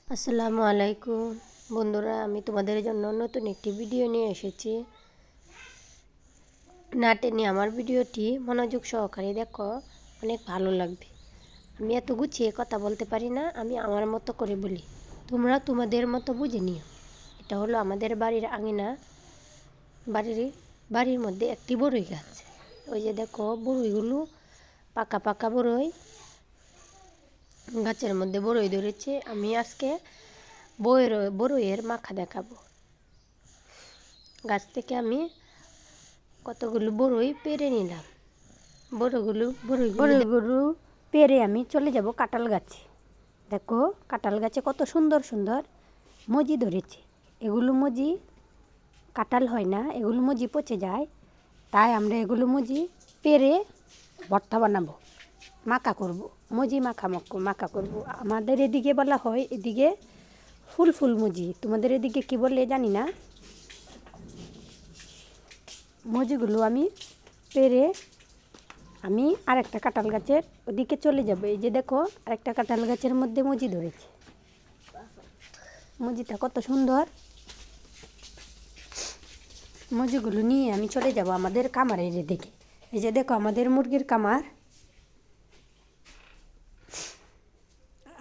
আসসালামু আলাইকুম বন্ধুরা, আমি তোমাদের জন্য নতুন একটি ভিডিও নিয়ে এসেছি। না টেনে আমার ভিডিওটি মনোযোগ সহকারে দেখো, অনেক ভালো লাগবে। আমি এত গুছিয়ে কথা বলতে পারি না, আমি আমার মতো করে বলি, তোমরা তোমাদের মতো বুঝে নিও। এটা হলো আমাদের বাড়ির আঙিনা। বাড়ির মধ্যে একটি বড়ই গাছ। ওই যে দেখো বড়ইগুলো, পাকা পাকা বড়ই, গাছের মধ্যে বড়ই ধরেছে। আমি আজকে বড়ইয়ের মাখা দেখাবো। গাছ থেকে আমি কতগুলো বড়ই পেরে নিলাম। বড়ইগুলো পেরে আমি চলে যাব কাঁঠাল গাছে। দেখো কাঁঠাল গাছে কত সুন্দর সুন্দর মজি ধরেছে। এগুলো মজি কাঁঠাল হয় না, এগুলো মজি পচে যায়। তাই আমরা এগুলো মজি পেরে ভর্তা বানাবো, মাখা করব, মজি মাখা করব। আমাদের এদিকে বলা হয় এদিকে ফুল মজি, তোমাদের এদিকে কি বলে জানি না। মজিগুলো আমি পেরে আমি আরেকটা কাঁঠাল গাছের ওদিকে চলে যাব। এই যে দেখো আরেকটা কাঁঠাল গাছের মধ্যে মজি ধরেছে। মজিটা কত সুন্দর। মজিগুলো নিয়ে আমি চলে যাব আমাদের কামারের দিকে। এই যে দেখো আমাদের মুরগির কামার।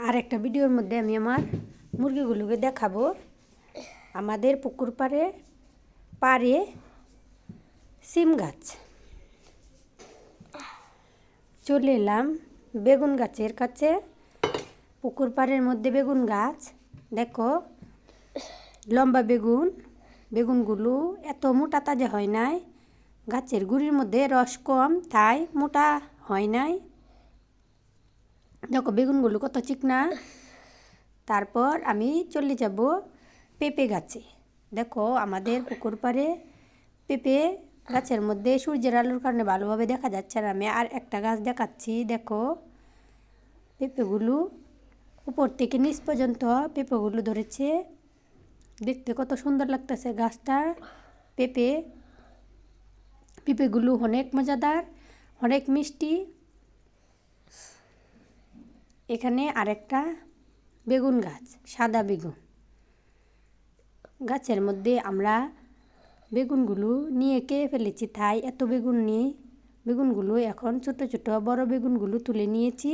আর একটা ভিডিওর মধ্যে আমি আমার মুরগিগুলোকে দেখাবো। আমাদের পুকুর পাড়ে সিম গাছ। চলে এলাম বেগুন গাছের কাছে। পুকুর পাড়ের মধ্যে বেগুন গাছ। দেখো লম্বা বেগুনগুলো এত মোটা তাজা হয় নাই। গাছের গুঁড়ির মধ্যে রস কম, তাই মোটা হয় নাই। দেখো বেগুনগুলো কত চিকনা। তারপর আমি চলে যাব পেঁপে গাছে। দেখো আমাদের পুকুর পাড়ে পেঁপে গাছের মধ্যে সূর্যের আলোর কারণে ভালোভাবে দেখা যাচ্ছে না। আমি আর একটা গাছ দেখাচ্ছি। দেখো পেঁপেগুলো উপর থেকে নিচ পর্যন্ত পেঁপেগুলো ধরেছে। দেখতে কত সুন্দর লাগতেছে গাছটা। পেঁপেগুলো অনেক মজাদার, অনেক মিষ্টি। এখানে আরেকটা বেগুন গাছ, সাদা বেগুন। গাছের মধ্যে আমরা বেগুনগুলো নিয়ে খেয়ে ফেলেছি, তাই এত বেগুন নিই। বেগুনগুলো এখন ছোট ছোট বড় বেগুনগুলো তুলে নিয়েছি।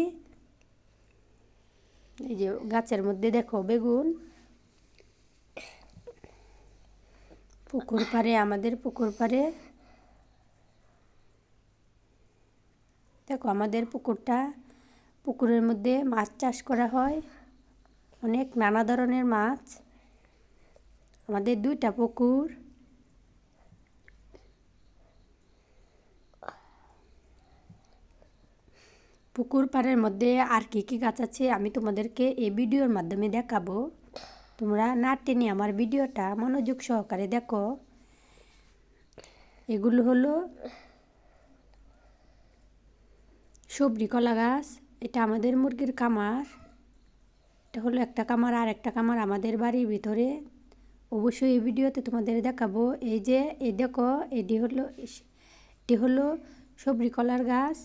এই যে গাছের মধ্যে দেখো বেগুন। আমাদের পুকুর পাড়ে দেখো আমাদের পুকুরের মধ্যে মাছ চাষ করা হয়, অনেক নানা ধরনের মাছ। আমাদের 2টা পুকুর। পুকুর পাড়ের মধ্যে আর কি গাছ আছে আমি তোমাদেরকে এই ভিডিওর মাধ্যমে দেখাবো। তোমরা না টেনে আমার ভিডিওটা মনোযোগ সহকারে দেখো। এগুলো হলো সবজি কলা গাছ। এটা আমাদের মুরগির কামার। এটা হলো একটা কামার, আর একটা কামার আমাদের বাড়ির ভিতরে। অবশ্যই এই ভিডিওতে তোমাদের দেখাবো। এই দেখো এটি হলো সবজি কলার গাছ।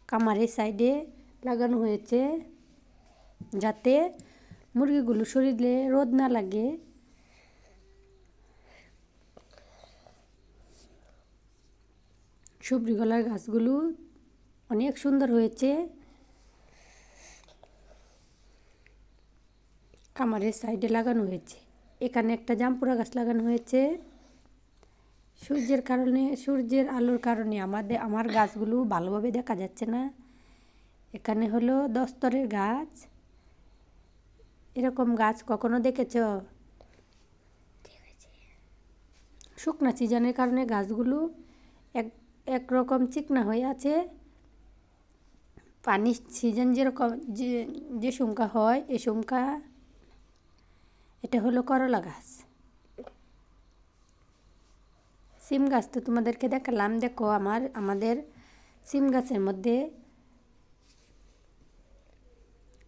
কামারের সাইডে লাগানো হয়েছে যাতে মুরগিগুলো শরীরে রোদ না লাগে। সবজি কলার গাছগুলো অনেক সুন্দর হয়েছে। কামারের সাইডে লাগানো হয়েছে। এখানে একটা জামপুরা গাছ লাগানো হয়েছে। সূর্যের আলোর কারণে আমার গাছগুলো ভালোভাবে দেখা যাচ্ছে না। এখানে হলো দস্তরের গাছ। এরকম গাছ কখনো দেখেছ? শুকনা সিজনের কারণে গাছগুলো একরকম চিকনা হয়ে আছে। পানির সিজন যেরকম যে সংখ্যা হয় এ সংখ্যা। এটা হলো করলা গাছ। সিম গাছ তো তোমাদেরকে দেখালাম। দেখো আমাদের সিম গাছের মধ্যে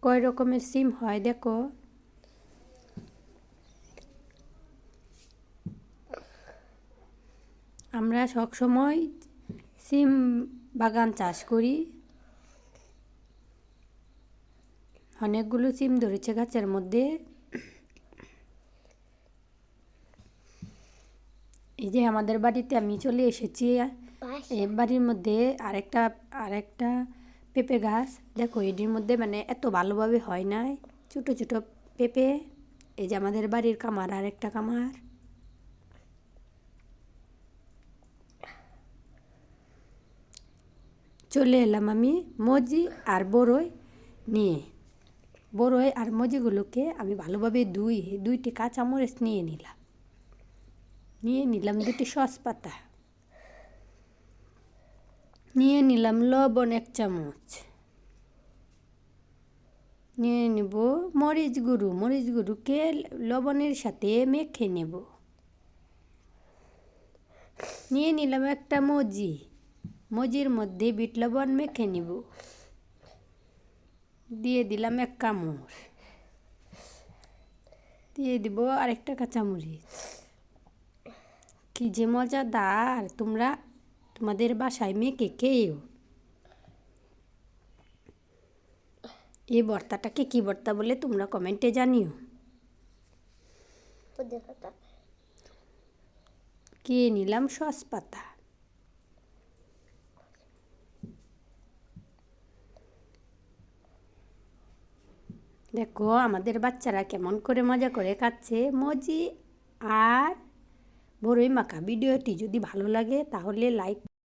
কয় রকমের সিম হয় দেখো। আমরা সবসময় সিম বাগান চাষ করি। অনেকগুলো সিম ধরেছে গাছের মধ্যে। এই যে আমাদের বাড়িতে আমি চলে এসেছি। এই বাড়ির মধ্যে আরেকটা পেঁপে গাছ, দেখো এটির মধ্যে মানে এত ভালোভাবে হয় নাই, ছোট ছোট পেঁপে। এই যে আমাদের বাড়ির কামার, আরেকটা কামার। চলে এলাম আমি মজি আর বড়ই নিয়ে। বড়ই আর মজিগুলোকে আমি ভালোভাবে দুইটি কাঁচামরিচ নিয়ে নিলাম 2টি সসপাতা, নিয়ে নিলাম লবণ 1 চামচ, নিয়ে নেব মরিচ গুঁড়োকে লবণের সাথে মেখে নেব। নিয়ে নিলাম একটা মজির মধ্যে বিট লবণ মেখে নিব। দিয়ে দিলাম 1 কামড়, দিয়ে দিব আরেকটা কাঁচামরিচ। কি যে মজাদার, তোমরা তোমাদের বাসায় মেখে খেয়েও। এই ভর্তাটাকে কি ভর্তা বলে তোমরা কমেন্টে জানিও। কে নিলাম সসপাতা। দেখো আমাদের বাচ্চারা কেমন করে মজা করে খাচ্ছে মজি আর বড়ই মাখা। ভিডিওটি যদি ভালো লাগে তাহলে লাইক